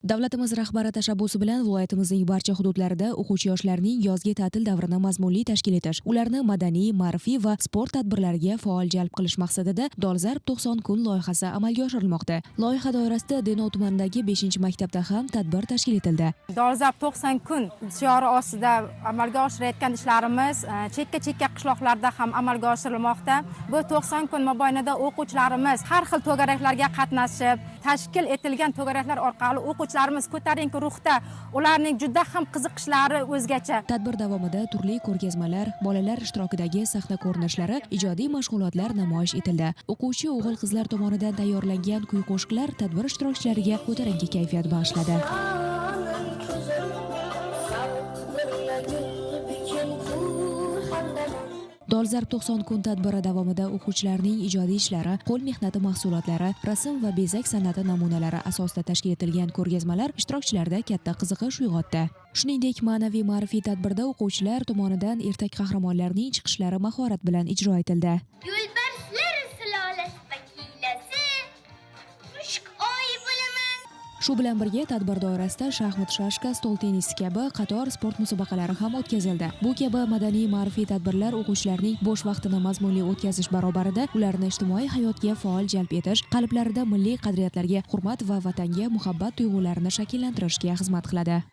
Davlatimiz rahbari tashabbusi bilan viloyatimizning barcha hududlarida o'quvchi yoshlarning yozgi ta'til davrini mazmunli tashkil etish, ularni madaniy, ma'rifiy va sport tadbirlariga faol jalb qilish maqsadida Dolzarb 90 kun loyihasi amalga oshirilmoqda. Loyiha doirasida Denov tumanidagi 5-maktabda ham tadbir tashkil etildi. Dolzarb 90 kun shiori ostida amalga oshirayotgan ishlarimiz chekka qishloqlarda ham amalga oshirilmoqda. Bu 90 kun mobaynida o'quvchilarimiz har xil to'garaklarga qatnashib, tashkil etilgan to'garaklar orqali o'quvchilarimiz ko'tarinki ruhda, ularning juda ham qiziqishlari o'zgacha. Tadbir davomida turli ko'rgazmalar, bolalar ishtirokidagi sahna ko'rinishlari, ijodiy mashg'ulotlar namoyish etildi. O'quvchi o'g'il-qizlar tomonidan tayyorlangan kuy-qo'shiqlar tadbir ishtirokchilariga ko'tarinki kayfiyat bag'ishladi. Dolzarb 90 kun tadbiri davomida o'quvchilarning ijodiy ishlari, qo'l mehnati mahsulotlari, rasm va bezak san'ati namunalari asosida tashkil etilgan ko'rgazmalar ishtirokchilarda katta qiziqish uyg'otdi. Shuningdek, ma'naviy-ma'rifiy tadbirda o'quvchilar tomonidan ertak qahramonlarning chiqishlari mahorat bilan ijro etildi. Yo'lbarslar sulolasi vakilasi, mushuk oy bo'laman. Shu bilan birga tadbir doirasida shaxmat, shashka, stol tennisi kabi qator sport musobaqalari ham o'tkazildi. Bu kabi madaniy ma'rifiy tadbirlar o'quvchilarning bo'sh vaqtini mazmunli o'tkazish barobarida ularni ijtimoiy hayotga faol jalb etish, qalblarida milliy qadriyatlarga hurmat va vatanga muhabbat tuyg'ularini shakllantirishga xizmat qiladi.